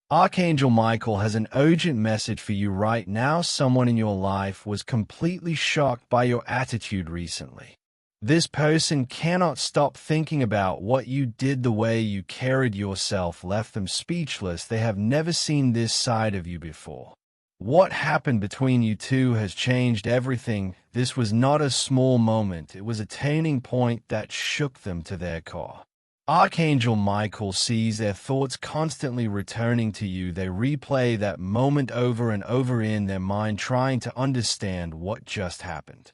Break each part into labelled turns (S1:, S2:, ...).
S1: Archangel Michael has an urgent message for you right now. Someone in your life was completely shocked by your attitude recently. This person cannot stop thinking about what you did. The way you carried yourself left them speechless. They have never seen this side of you before. What happened between you two has changed everything. This was not a small moment. It was a turning point that shook them to their core. Archangel Michael sees their thoughts constantly returning to you. They replay that moment over and over in their mind, trying to understand what just happened.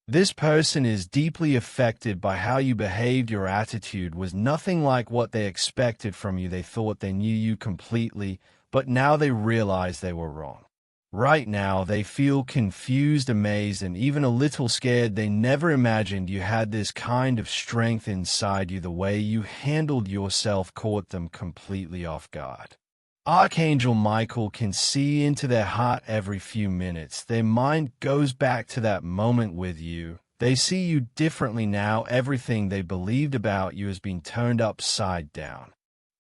S1: This person is deeply affected by how you behaved. Your attitude was nothing like what they expected from you. They thought they knew you completely, but now they realize they were wrong. Right now, they feel confused, amazed, and even a little scared. They never imagined you had this kind of strength inside you. The way you handled yourself caught them completely off guard. Archangel Michael can see into their heart every few minutes. Their mind goes back to that moment with you. They see you differently now. Everything they believed about you has been turned upside down.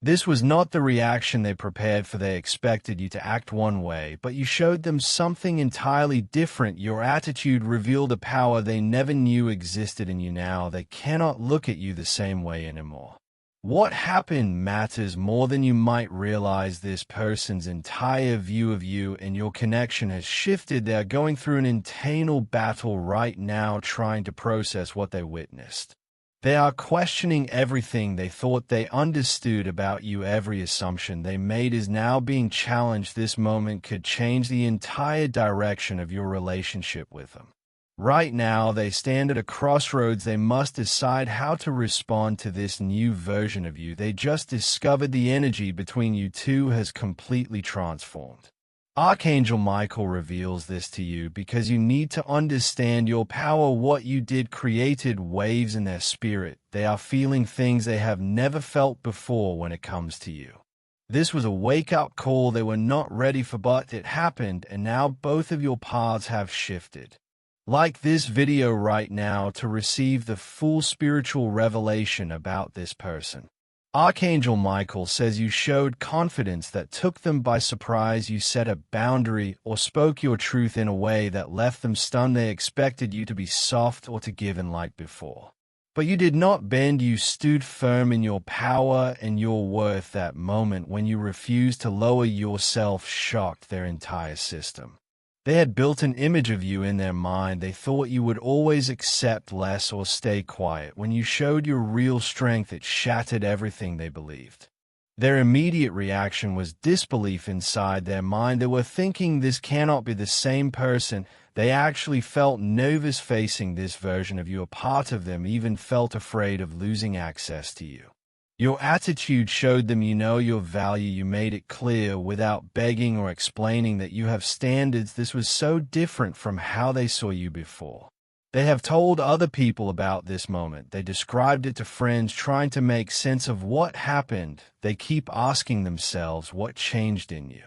S1: This was not the reaction they prepared for. They expected you to act one way, but you showed them something entirely different. Your attitude revealed a power they never knew existed in you. Now they cannot look at you the same way anymore. What happened matters more than you might realize. This person's entire view of you and your connection has shifted. They're going through an internal battle right now, trying to process what they witnessed. They are questioning everything they thought they understood about you. Every assumption they made is now being challenged. This moment could change the entire direction of your relationship with them. Right now, they stand at a crossroads. They must decide how to respond to this new version of you. They just discovered the energy between you two has completely transformed. Archangel Michael reveals this to you because you need to understand your power. What you did created waves in their spirit. They are feeling things they have never felt before when it comes to you. This was a wake-up call they were not ready for, but it happened, and now both of your paths have shifted. Like this video right now to receive the full spiritual revelation about this person. Archangel Michael says you showed confidence that took them by surprise. You set a boundary or spoke your truth in a way that left them stunned. They expected you to be soft or to give in like before. But you did not bend. You stood firm in your power and your worth. That moment when you refused to lower yourself shocked their entire system. They had built an image of you in their mind. They thought you would always accept less or stay quiet. When you showed your real strength, it shattered everything they believed. Their immediate reaction was disbelief inside their mind. They were thinking this cannot be the same person. They actually felt nervous facing this version of you. A part of them even felt afraid of losing access to you. Your attitude showed them you know your value. You made it clear without begging or explaining that you have standards. This was so different from how they saw you before. They have told other people about this moment. They described it to friends, trying to make sense of what happened. They keep asking themselves what changed in you.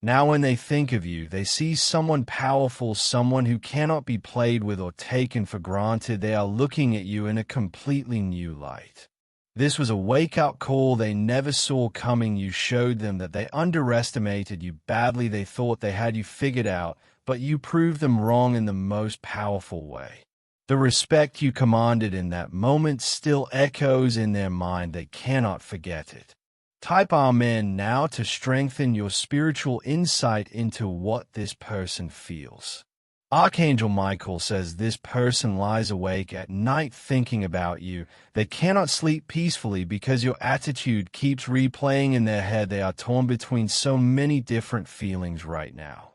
S1: Now when they think of you, they see someone powerful, someone who cannot be played with or taken for granted. They are looking at you in a completely new light. This was a wake-up call they never saw coming. You showed them that they underestimated you badly. They thought they had you figured out, but you proved them wrong in the most powerful way. The respect you commanded in that moment still echoes in their mind. They cannot forget it. Type Amen now to strengthen your spiritual insight into what this person feels. Archangel Michael says this person lies awake at night thinking about you. They cannot sleep peacefully because your attitude keeps replaying in their head. They are torn between so many different feelings right now.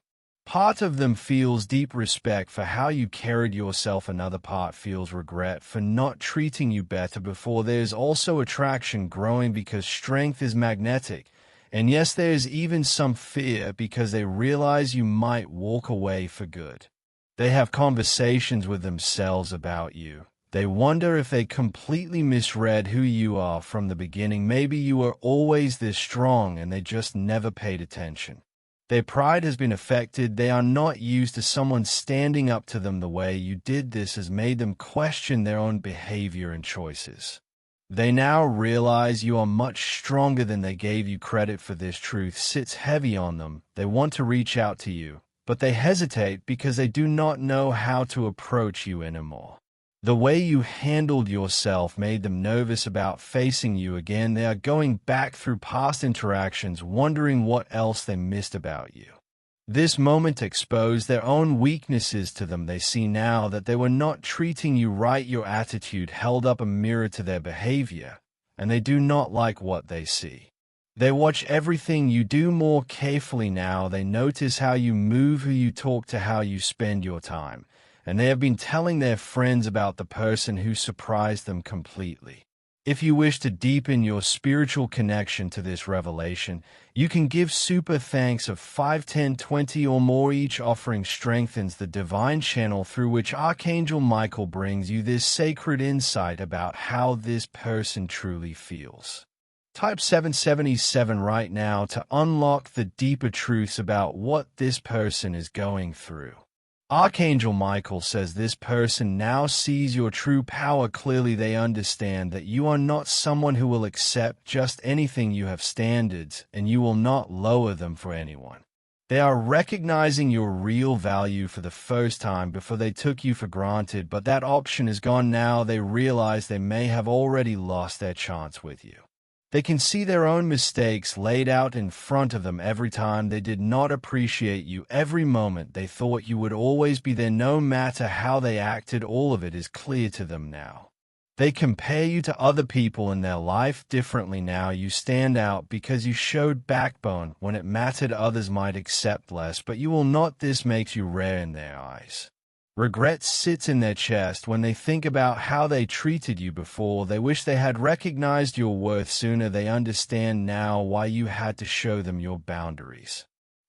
S1: Part of them feels deep respect for how you carried yourself. Another part feels regret for not treating you better before. There's also attraction growing because strength is magnetic. And yes, there's even some fear because they realize you might walk away for good. They have conversations with themselves about you. They wonder if they completely misread who you are from the beginning. Maybe you were always this strong and they just never paid attention. Their pride has been affected. They are not used to someone standing up to them the way you did. This has made them question their own behavior and choices. They now realize you are much stronger than they gave you credit for. This truth sits heavy on them. They want to reach out to you, but they hesitate because they do not know how to approach you anymore. The way you handled yourself made them nervous about facing you again. They are going back through past interactions, wondering what else they missed about you. This moment exposed their own weaknesses to them. They see now that they were not treating you right. Your attitude held up a mirror to their behavior, and they do not like what they see. They watch everything you do more carefully now. They notice how you move, who you talk to, how you spend your time, and they have been telling their friends about the person who surprised them completely. If you wish to deepen your spiritual connection to this revelation, you can give super thanks of 5, 10, 20 or more. Each offering strengthens the divine channel through which Archangel Michael brings you this sacred insight about how this person truly feels. Type 777 right now to unlock the deeper truths about what this person is going through. Archangel Michael says this person now sees your true power clearly. They understand that you are not someone who will accept just anything. You have standards, and you will not lower them for anyone. They are recognizing your real value for the first time. Before they took you for granted, but that option is gone now. They realize they may have already lost their chance with you. They can see their own mistakes laid out in front of them every time. They did not appreciate you every moment. They thought you would always be there no matter how they acted. All of it is clear to them now. They compare you to other people in their life differently now. You stand out because you showed backbone when it mattered. Others might accept less, but you will not. This makes you rare in their eyes. Regret sits in their chest when they think about how they treated you before. They wish they had recognized your worth sooner. They understand now why you had to show them your boundaries.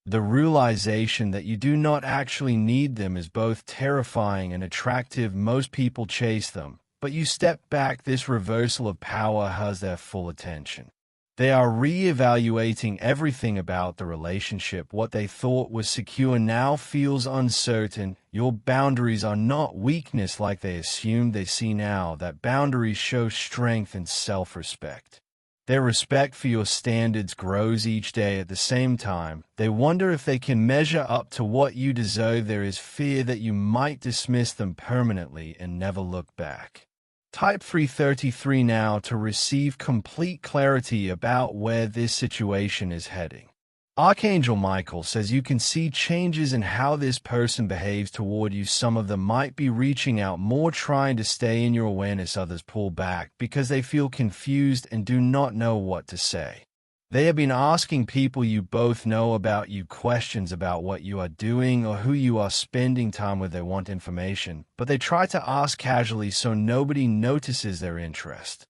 S1: The realization that you do not actually need them is both terrifying and attractive. Most people chase them, but you step back. This reversal of power has their full attention. They are re-evaluating everything about the relationship. What they thought was secure now feels uncertain. Your boundaries are not weakness like they assumed. They see now that boundaries show strength and self-respect. Their respect for your standards grows each day. At the same time, they wonder if they can measure up to what you deserve. There is fear that you might dismiss them permanently and never look back. Type 333 now to receive complete clarity about where this situation is heading. Archangel Michael says you can see changes in how this person behaves toward you. Some of them might be reaching out more, trying to stay in your awareness. Others pull back because they feel confused and do not know what to say. They have been asking people you both know about you questions about what you are doing or who you are spending time with. They want information, but they try to ask casually so nobody notices their interest.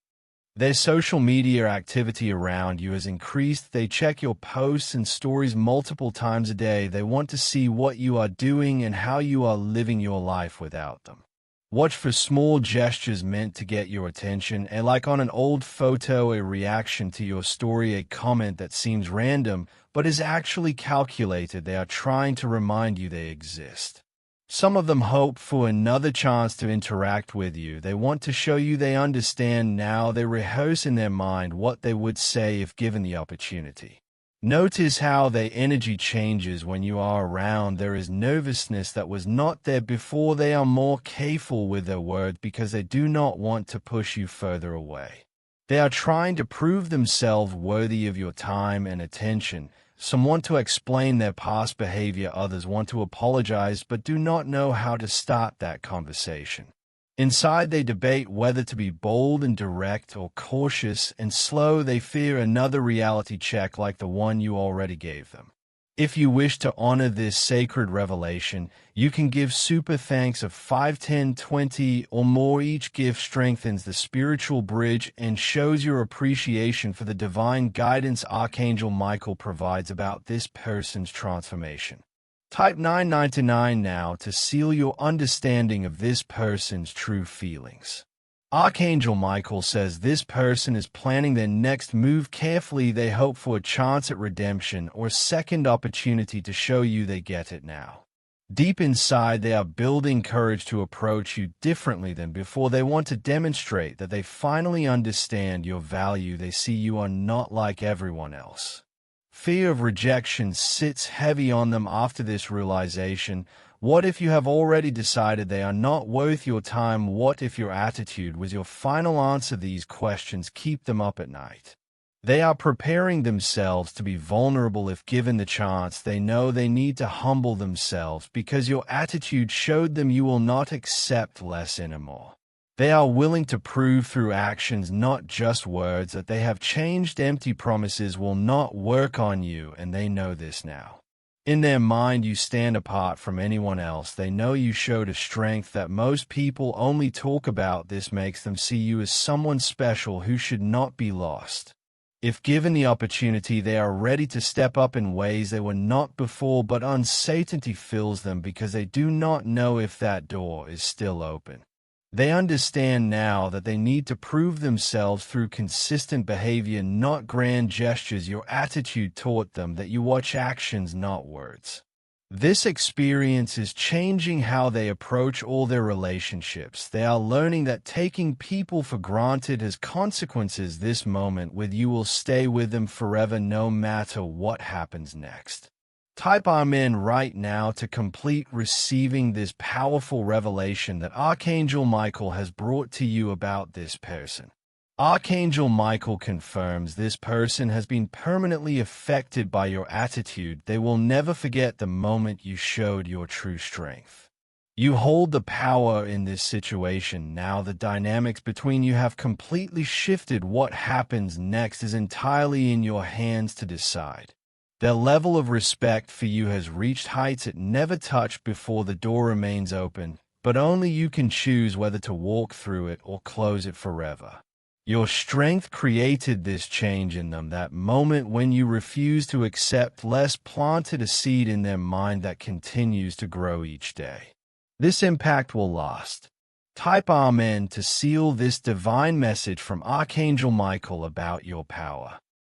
S1: Their social media activity around you has increased. They check your posts and stories multiple times a day. They want to see what you are doing and how you are living your life without them. Watch for small gestures meant to get your attention, and like on an old photo, a reaction to your story, a comment that seems random but is actually calculated. They are trying to remind you they exist. Some of them hope for another chance to interact with you. They want to show you they understand now. They rehearse in their mind what they would say if given the opportunity. Notice how their energy changes when you are around. There is nervousness that was not there before. They are more careful with their words because they do not want to push you further away. They are trying to prove themselves worthy of your time and attention. Some want to explain their past behavior. Others want to apologize but do not know how to start that conversation. Inside, they debate whether to be bold and direct or cautious and slow. They fear another reality check like the one you already gave them. If you wish to honor this sacred revelation, you can give super thanks of 5, 10, 20 or more. Each gift strengthens the spiritual bridge and shows your appreciation for the divine guidance Archangel Michael provides about this person's transformation. Type 999 now to seal your understanding of this person's true feelings. Archangel Michael says this person is planning their next move carefully. They hope for a chance at redemption or second opportunity to show you they get it now. Deep inside, they are building courage to approach you differently than before. They want to demonstrate that they finally understand your value. They see you are not like everyone else. Fear of rejection sits heavy on them after this realization. What if you have already decided they are not worth your time? What if your attitude was your final answer? These questions keep them up at night. They are preparing themselves to be vulnerable if given the chance. They know they need to humble themselves because your attitude showed them you will not accept less anymore. They are willing to prove through actions, not just words, that they have changed. Empty promises will not work on you, and they know this now. In their mind, you stand apart from anyone else. They know you showed a strength that most people only talk about. This makes them see you as someone special who should not be lost. If given the opportunity, they are ready to step up in ways they were not before, but uncertainty fills them because they do not know if that door is still open. They understand now that they need to prove themselves through consistent behavior, not grand gestures. Your attitude taught them that you watch actions, not words. This experience is changing how they approach all their relationships. They are learning that taking people for granted has consequences. This moment with you will stay with them forever, no matter what happens next. Type Amen right now to complete receiving this powerful revelation that Archangel Michael has brought to you about this person. Archangel Michael confirms this person has been permanently affected by your attitude. They will never forget the moment you showed your true strength. You hold the power in this situation. Now the dynamics between you have completely shifted. What happens next is entirely in your hands to decide. Their level of respect for you has reached heights it never touched before. The door remains open, but only you can choose whether to walk through it or close it forever. Your strength created this change in them. That moment when you refused to accept less planted a seed in their mind that continues to grow each day. This impact will last. Type Amen to seal this divine message from Archangel Michael about your power.